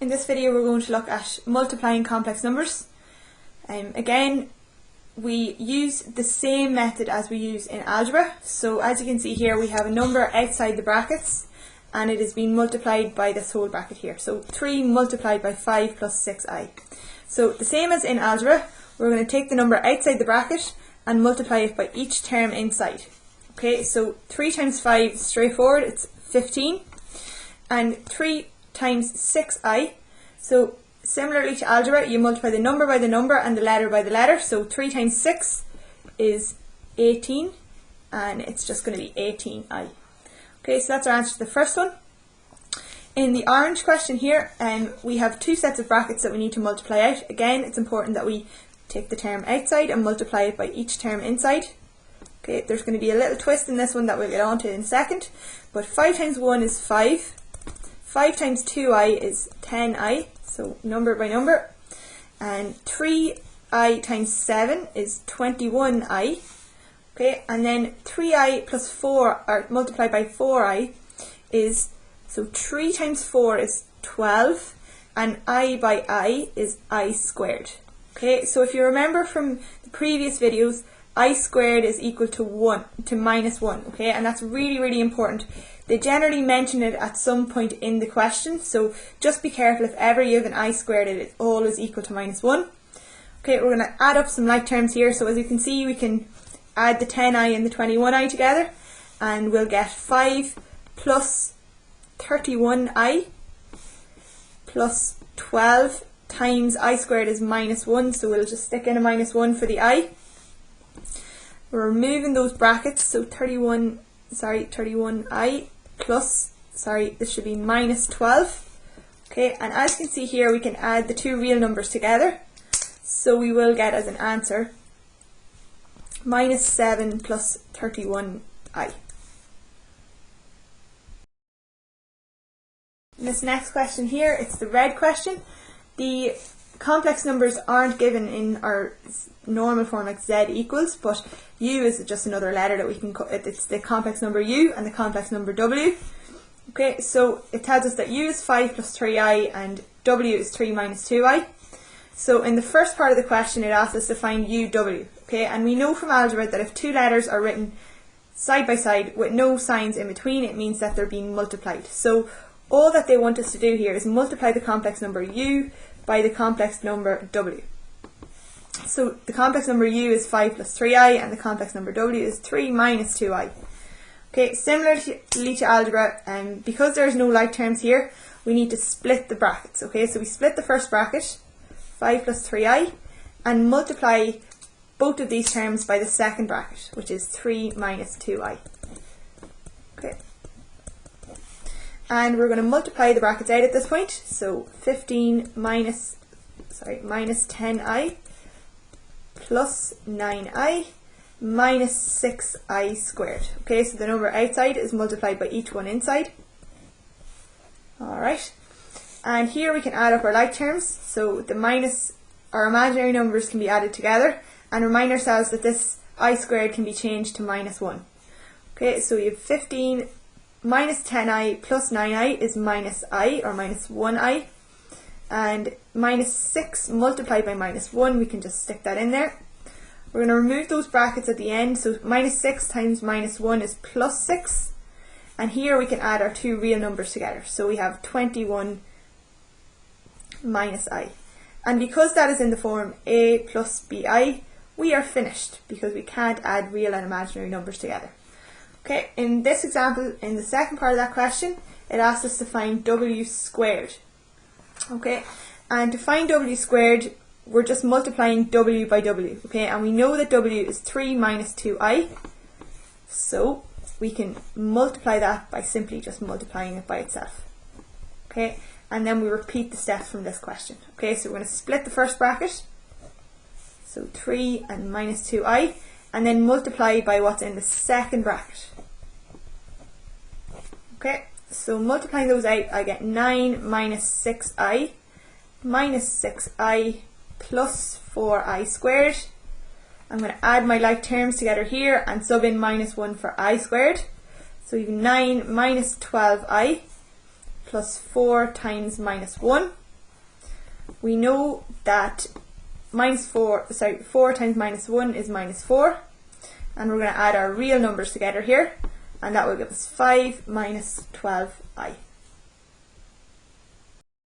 In this video we're going to look at multiplying complex numbers. Again, we use the same method as we use in algebra. So as you can see here, we have a number outside the brackets and it is being multiplied by this whole bracket here. So 3 multiplied by 5 plus 6i. So the same as in algebra, we're going to take the number outside the bracket and multiply it by each term inside. Okay, so 3 times 5 is straightforward, it's 15. And 3 times 6i. So similarly to algebra, you multiply the number by the number and the letter by the letter. So 3 times 6 is 18, and it's just going to be 18i. Okay, so that's our answer to the first one. In the orange question here, we have 2 sets of brackets that we need to multiply out. Again, it's important that we take the term outside and multiply it by each term inside. Okay, there's going to be a little twist in this one that we'll get onto in a second. But 5 times 1 is 5. 5 times 2i is 10i, so number by number. And 3i times 7 is 21i. Okay, and then 3i plus 4, or multiplied by 4i, is, so 3 times 4 is 12, and I by I is I squared. Okay, so if you remember from the previous videos, I squared is equal to minus 1, okay, and that's really important. They generally mention it at some point in the question, so just be careful if ever you have an I squared, it is always equal to minus 1. Okay, we're going to add up some like terms here, so as you can see we can add the 10i and the 21i together, and we'll get 5 plus 31i plus 12 times I squared is minus 1, so we'll just stick in a minus 1 for the I. We're removing those brackets, so 31i plus, this should be minus 12. Okay, and as you can see here, we can add the two real numbers together. So we will get as an answer minus 7 plus 31i. This next question here, it's the red question. The complex numbers aren't given in our normal form like z equals, but u is just another letter that we can, it's the complex number u and the complex number w. Okay, so it tells us that u is 5 plus 3i and w is 3 minus 2i. So in the first part of the question it asks us to find uw, okay, and we know from algebra that if two letters are written side by side with no signs in between, it means that they're being multiplied. So all that they want us to do here is multiply the complex number u by the complex number w. So the complex number u is 5 plus 3i and the complex number w is 3 minus 2i. Okay, similarly to algebra, because there's no like terms here, we need to split the brackets. Okay, so we split the first bracket, 5 plus 3i, and multiply both of these terms by the second bracket, which is 3 minus 2i. Okay. And we're going to multiply the brackets out at this point, so 15 minus 10i plus 9i minus 6i squared. Okay, so the number outside is multiplied by each one inside. Alright, and here we can add up our like terms, so the minus, our imaginary numbers can be added together, and remind ourselves that this I squared can be changed to minus 1. Okay, so we have 15 minus 10i plus 9i is minus I, or minus 1i, and minus 6 multiplied by minus 1, we can just stick that in there. We're going to remove those brackets at the end, so minus 6 times minus 1 is plus 6, and here we can add our two real numbers together, so we have 21 minus I. And because that is in the form a plus bi, we are finished, because we can't add real and imaginary numbers together. Okay, in this example, in the second part of that question, it asks us to find w squared. Okay, and to find w squared, we're just multiplying w by w. Okay, and we know that w is 3 minus 2i, so we can multiply that by simply just multiplying it by itself. Okay, and then we repeat the steps from this question. Okay, so we're going to split the first bracket, so 3 and minus 2i, and then multiply by what's in the second bracket. Okay, so multiplying those out, I get 9 minus 6i minus 6i plus 4i squared. I'm going to add my like terms together here and sub in minus 1 for I squared. So we have 9 minus 12i plus 4 times minus 1. we know that 4 times minus 1 is minus 4, and we're going to add our real numbers together here, and that will give us 5 minus 12i.